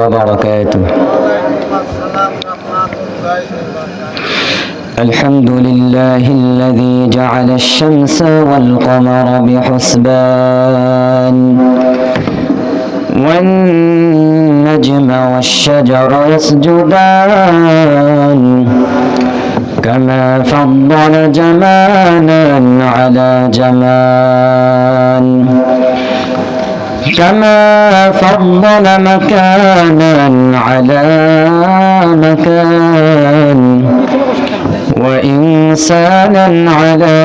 وبركاته. الحمد لله الذي جعل الشمس والقمر بحسبان والنجم والشجر يسجدان كما فضل جمالا على جمال كما فضل مكانا على مكان وإنسانا على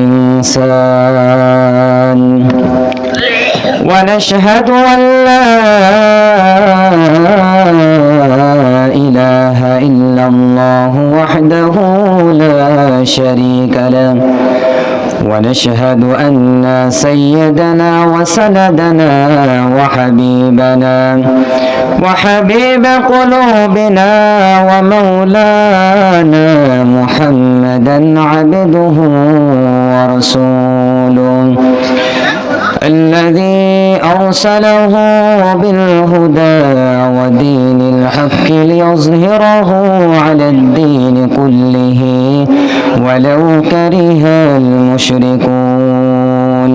إنسان ونشهد أن لا إله إلا الله وحده لا شريك له ونشهد أن سيدنا وسندنا وحبيب قلوبنا ومولانا محمدا عبده ورسوله الذي أرسله بالهدى ودين الحق ليظهره على الدين كله ولو كره المشركون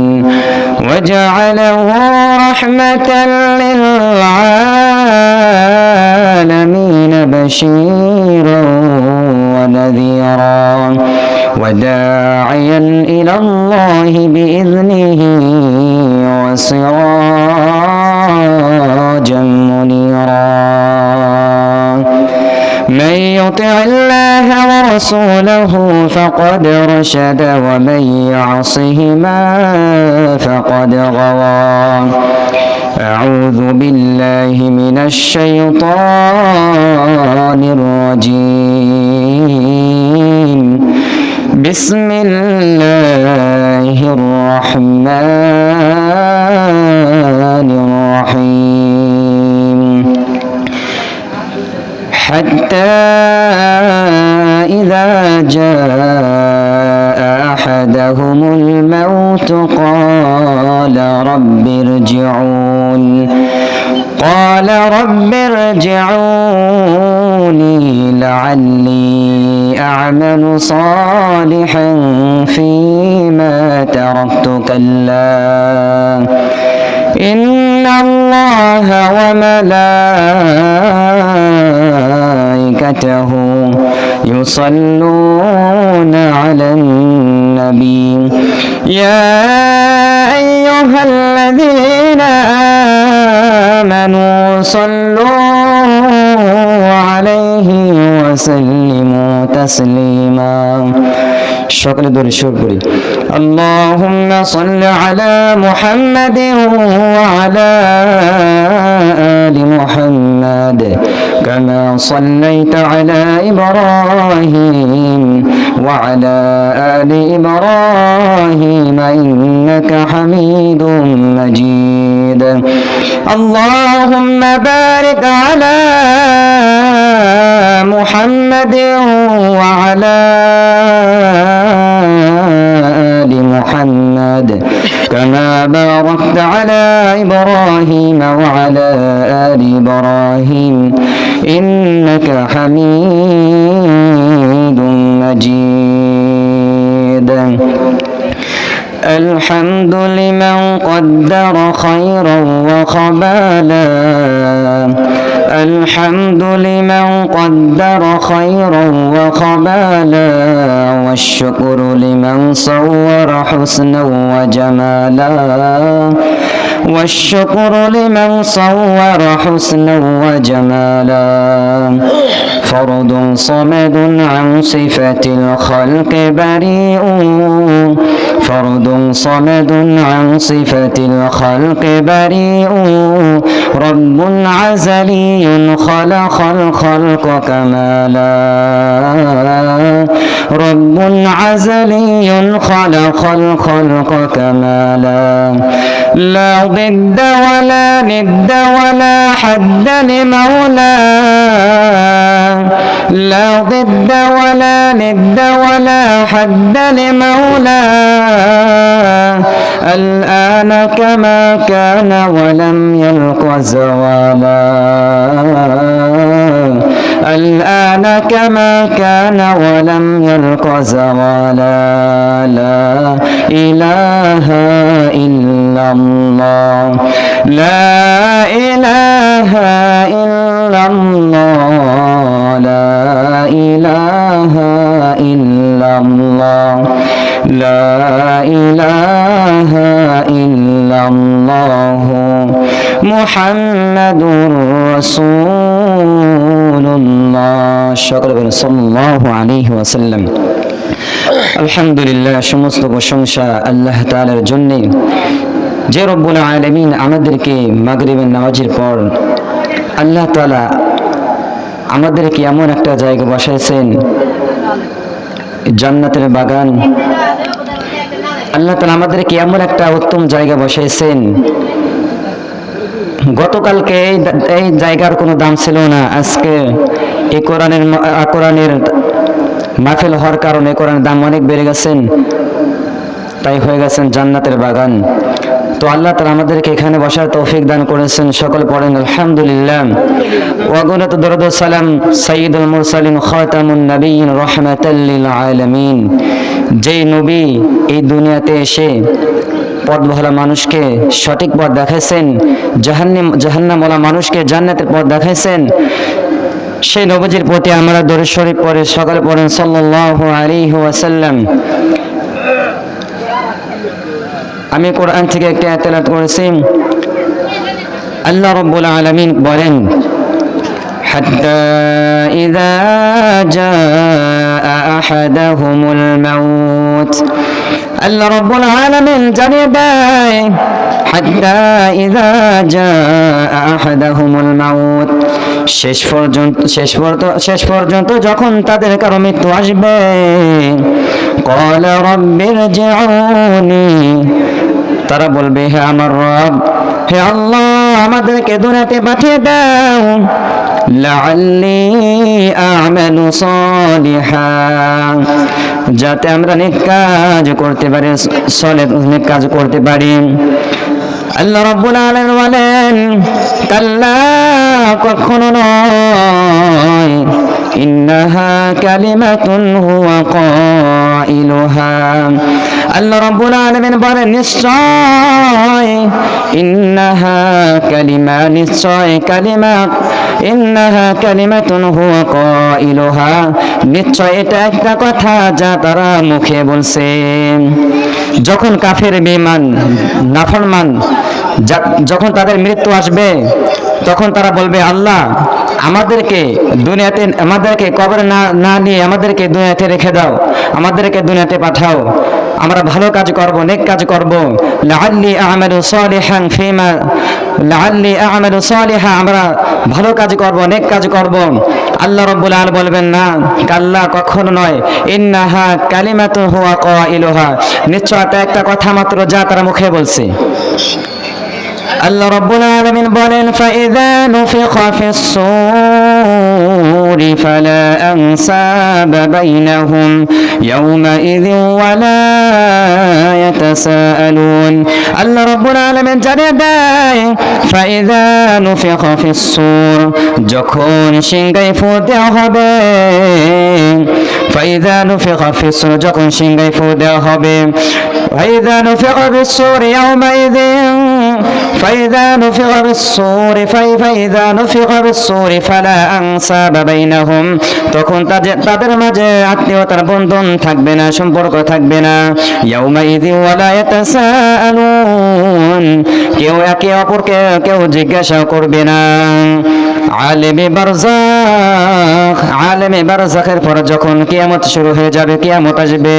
وجعله رحمة للعالمين بشيرا ونذيرا وداعيا إلى الله بإذنه وسراجا منيرا من يطع الله ورسوله فقد رشد ومن يعصهما فقد غوى. أعوذ بالله من الشيطان الرجيم. بسم الله الرحمن الرحيم. حتى إذا جاء أحدهم الموت قال رب ارجعوني لعلي أعمل صالحا فيما تركت كلا إن الله وملائكته يصلون على النبي يا أيها الذين آمنوا صلوا عليه وسلموا تسليما. সকলে দূরে সুর করি। اللهم صل على محمد وعلى آل محمد كما صليت على إبراهيم وعلى آل إبراهيم إنك حميد مجيد. اللهم بارك على محمد وعلى آل محمد كما باركت على إبراهيم وعلى آل إبراهيم إنك حميد مجيد. الحمد لمن قدر خيرا وخبالا الحمد لمن قدر خيرا وخبالا والشكر لمن صور حسنا وجمالا والشكر لمن صور حسنا وجمالا. فرد صمد عن صفة الخلق بريء فرد صمد عن صفة الخلق بريء رب عزلي خلق الخلق كمالا رب عزلي خلق الخلق كمالا لا ضد ولا ند ولا حد لمولاه لا ضد ولا ند ولا حد لمولاه الآن كما كان ولم يلق زوالا. كما كان ولم يلق زوالا لا إله إلا الله لا إله إلا الله لا إله إلا الله لا إله إلا الله محمد رسول الله সাল্লাল্লাহু আলাইহি ওয়াসাল্লাম। আলহামদুলিল্লাহ, সমস্ত প্রশংসা আল্লাহ তাআলার জন্য, যে রব্বুল আলামিন আমাদেরকে মাগরিবের নামাজের পর আল্লাহ তাআলা আমাদেরকে এমন একটা জায়গা বসাইছেন, জান্নাতের বাগান। আল্লাহ তাআলা আমাদেরকে এমন একটা উত্তম জায়গা বসাইছেন। গতকালকে এই জায়গার কোনো দাম ছিল না, আজকে এই কোরআনের মাহফিল হওয়ার কারণে কোরআনের দাম অনেক বেড়ে গেছেন, তাই হয়ে গেছেন জান্নাতের বাগান। তো আল্লাহ তাআলা আমাদেরকে এখানে বসার তৌফিক দান করেছেন। সকল পড়েন আলহামদুলিল্লাহ। ওয়াগুনাত দরুদ ও সালাম সাইয়্যিদুল মুরসালিন খাতামুন নবিয়্যিন রাহমাতাল লিল আলামিন। যেই নবী এই দুনিয়াতে এসে পথভোলা মানুষকে সঠিক পথ দেখাইছেন, জাহান্নামওয়ালা মানুষকে জান্নাতের পথ দেখাইছেন, সেই নবীজির প্রতি আমরা দরুদ শরীফ পড়ে সকালে পড়েন সাল্লাল্লাহু আলাইহি ওয়াসাল্লাম। আমি কোরআন থেকে একটা আয়াত তেলাওয়াত করেছি। আল্লাহ রাব্বুল আলামিন বলেন, হাত্তা ইযা জাআ আহাদাহুমুল মাউত। আল্লাহ রাব্বুল আলামিন জানিয়ে দেয়, হাত্তা ইযা জাআ আহাদাহুমুল মাউত, শেষ পর্যন্ত যখন তাদের কারো মৃত্যু আসবে, ক্বালা রাব্বিরজিউনি, তারা বলবে, হে আমার রব, হে আল্লাহ, আমাদেরকে দুনিয়াতে পাঠিয়ে দাও, লাআল্লি আ'মালু সালিহান, যাতে আমরা নেক কাজ করতে পারি, নেক কাজ করতে পারি। আল্লাহ রাব্বুল আলামিন বলেন, কাল্লা, কখনো নয়, ইন্নাহা কালিমাতুন হুয়া কাইলুহা। আল্লাহ রাব্বুল আলামিন বলেন, নিশ্চয়, ইন্নাহা কালিমা, নিশ্চয় কালিমা, ইন্নাহা কালিমাতুন হুয়া কাইলুহা, নিশ্চয় এটা একটা কথা যা তারা মুখে বলছে। যখন কাফের বেঈমান নাফরমান যখন তাদের মৃত্যু আসবে, তখন তারা বলবে, আল্লাহ, আমাদেরকে কবরে না নিয়ে আমাদেরকে দুনিয়াতে রেখে দাও, আমাদেরকে দুনিয়াতে পাঠাও, আমরা ভালো কাজ করব, নেক কাজ করব। লাআল্লি আ'মালু সালিহান ফিমা, লাআল্লি আ'মালু সালিহা, আমরা ভালো কাজ করব, নেক কাজ করব। আল্লাহ রাব্বুল আলামিন বলবেন, না, কাল্লা, কখনো নয়, ইন্নাহা কালিমাতুন হুয়া কাইলুহা, নিশ্চয় এটা একটা কথা মাত্র যা তারা মুখে বলছে। আল্লাহ রাব্বুল আলামিন বলেন, ফাইযা নুফিখা ফিস-সূরি ফালা আনসাবা বাইনাহুম ইয়াওমাইযিন ওয়ালা ইয়াতাসাআলুন। আল্লাহ রাব্বুল আলামিন জানিয়ে দেয়, ফাইযা নুফিখা ফিস-সূর, যখন সিংহায় ফু দেওয়া হবে, ফাইযা নুফিখা ফিস-সূর, যখন সিংহায় ফু দেওয়া হবে, ফাইযা নুফিখা ফিস-সূর ইয়াওমাইযিন, فإذا نفخ بالصور فلا أنساب بينهم, তখন তাদের মাঝে আত্মীয়তার বন্ধন থাকবে না, সম্পর্ক থাকবে না। ইয়াউমাইযি ওয়ালা ইয়াতাসাআলুন, কেউ একে অপরকে কেউ জিজ্ঞাসা করবে না। আলেমে বারজাখের পর যখন কিয়ামত শুরু হয়ে যাবে, কিয়ামত আসবে,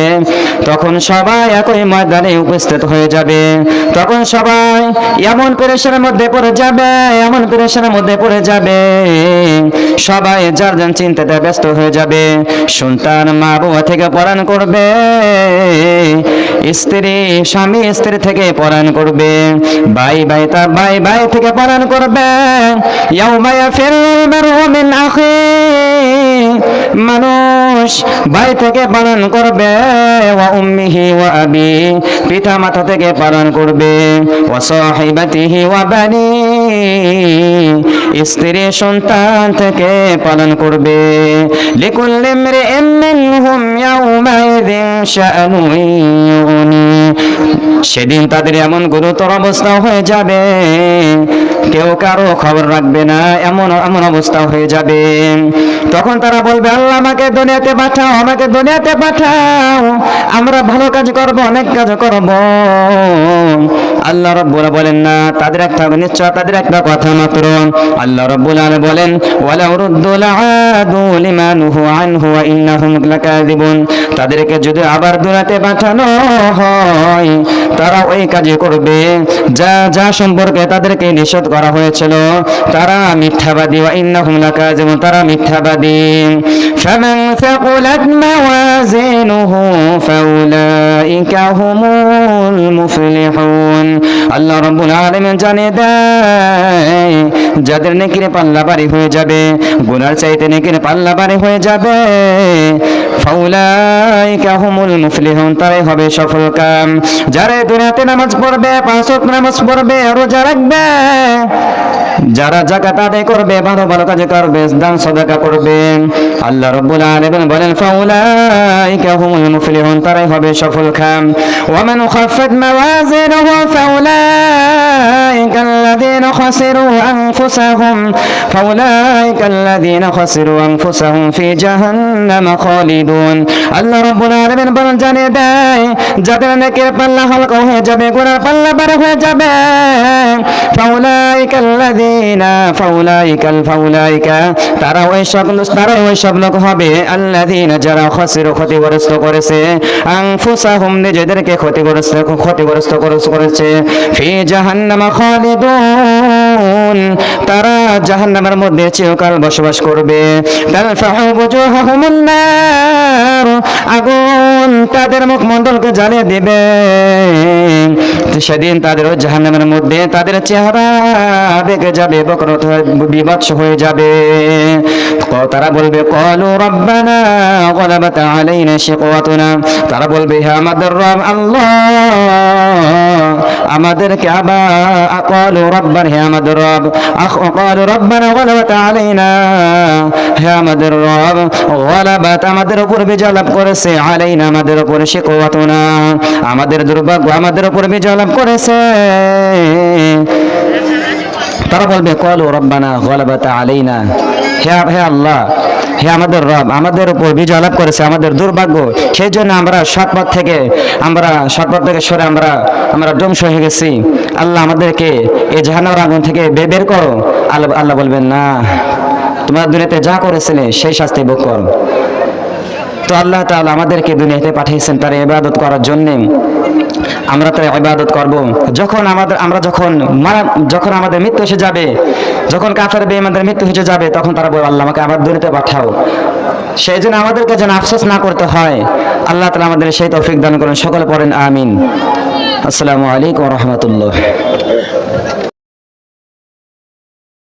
তখন সবাই একই ময়দানে উপস্থিত হয়ে যাবে। তখন সবাই এমন পেরেশানির মধ্যে পড়ে যাবে, সবাই যার যার চিন্তাতে ব্যস্ত হয়ে যাবে। সন্তান মা বাবা থেকে পরায়ণ করবে, স্বামী স্ত্রী থেকে পরায়ণ করবে, ভাই থেকে পরায়ণ করবে। ইয়াউমা ইয়াফিরুল মারউ মিন আখি, মানুষ ভাই থেকে পালন করবে, ওয়া উম্মিহি ওয়া আবি, পিতা মাতা থেকে পালন করবে, ওয়া সাহিবাতিহি ওয়া বানি, স্ত্রী সন্তান থেকে পালন করবে। লিকুল্লি ইমরিইম মিনহুম ইয়াউমাইযিন শাআনুন ইউগনি, সেদিন তাদের এমন গুরুতর অবস্থা হয়ে যাবে, কেউ কারো খবর রাখবে না, এমন এমন অবস্থা হয়ে যাবে। তখন তারা বলবে, আল্লাহ আমাকে দুনিয়াতে পাঠাও, আমাকে দুনিয়াতে পাঠাও, আমরা ভালো কাজ করব, অনেক কাজ করব। আল্লাহ রাব্বুল বলেন না, তাদের একটা নিশ্চয় তাদের একটা কথা মাত্র। আল্লাহ রাব্বুল আলামিন বলেন, ওয়ালাউ রুদ্দু লাআদু লিমা নুহু আনহু ওয়া ইন্নাহুম লাকাযিবুন, তাদেরকে যদি আবার দুনিয়াতে পাঠানো হয় তারা ওই কাজই করবে যা যা সম্পর্কে তাদেরকে নিষেধ করা হয়েছিল, তারা মিথ্যাবাদী। ওয়া ইন্নাহুম লাকাযিবুন, তারা মিথ্যাবাদী। ফামান সাকুলাত মাওয়াজিনুহু ফাউলাইকা হুমুল মুফলিহুন, আল্লাহ রাব্বুল আলামিন জানিয়ে দেয়, যাদের নেকির পাল্লা ভারী হয়ে যাবে, গুনার চাইতে নেকির পাল্লা ভারী হয়ে যাবে, ফাউলাইকা হুমুল মুফলিহুন, তারাই হবে সফলকাম। যারা দুনিয়াতে নামাজ পড়বে, 5 ওয়াক্ত নামাজ পড়বে, রোজা রাখবে, যারা যাকাত আদায় করবে, ভালো ভালো কাজ করবে, দান সাদাকা করবে, আল্লাহ রাব্বুল আলামিন বলেন ফাউলাইকা হুমুল মুফলিহুন, তারাই হবে সফলকাম। ওয়া মান খাফফাত মাওয়াজিনুহু ফাউলাইকা আল্লাযীনা খাসিরু আনফুসাহুম ফি জাহান্নাম খালিদুন, আল্লাহ রাব্বুল আলামিন বলেন জানিয়ে দেয়, যাদের নেকির পাল্লা হালকা হয়ে যাবে, গুনার পাল্লা ভারী হয়ে যাবে, তারা ওই সব লোক হবে আল্লাযীনা, যারা খাসিরু, ক্ষতিগ্রস্ত করেছে, আনফুসাহুম, নিজেদেরকে ক্ষতিগ্রস্ত করেছে, ফি জাহান্নাম খালিদুন, তারা জাহান্নামের মধ্যে চিরকাল বসবাস করবে। তালফাহু বুজুহাহুমুন নার, আগুন তাদের মুখমণ্ডলকে জ্বালিয়ে দিবে, সেদিন তাদের জাহান্নামের মধ্যে তাদের চেহারা বেঁকে যাবে, বক্রত বিভৎস হয়ে যাবে। তারা বলবে ক্বালু রাব্বানা গালাবাত আলাইনা শিকওয়াতুনা, তারা বলবে হে আমাদের রব আল্লাহ, আমাদেরকে আবার ক্বালু রাব্বানা, হে আমাদের রব, ক্বালু রাব্বানা গালাবাত আলাইনা, হে আমাদের রব, গালাবাত আমাদের উপর বিজয় লাভ করেছে, আলাইনা আমাদের উপর, শিকওয়াতুনা আমাদের দুর্ভাগ্য আমাদের উপর বিজয় লাভ করেছে। তারা বলবে ক্বালু রাব্বানা গালাবাত আলাইনা, হে আল্লাহ, হে আমাদের রব, আমাদের উপর বিজয় লাভ করেছে, আমাদের দুর্ভাগ্য, সেই জন্য আমরা সৎপথ থেকে সরে আমরা ধ্বংস হয়ে গেছি। আল্লাহ আমাদেরকে এই জাহান্নামের আগুন থেকে বের করো। আল্লাহ বলবেন না, তোমরা দুনিয়াতে যা করেছিলে সেই শাস্তি ভোগ করো। তো আল্লাহ তাআলা আমাদেরকে দুনিয়াতে পাঠিয়েছেন তার ইবাদত করার জন্য। আমরা তার ইবাদত করব। যখন আমাদের মৃত্যু এসে যাবে, যখন কাফের বেঈমানদের মৃত্যু হয়ে যাবে, তখন তারা বলবে আল্লাহ আমাকে আবার দুনিয়াতে পাঠাও। সেই জন্য আমাদেরকে যেন আফসোস না করতে হয়। আল্লাহ তাআলা আমাদের সেই তৌফিক দান করুন। সকলে পড়েন আমিন। আসসালামু আলাইকুম ওয়া রাহমাতুল্লাহ।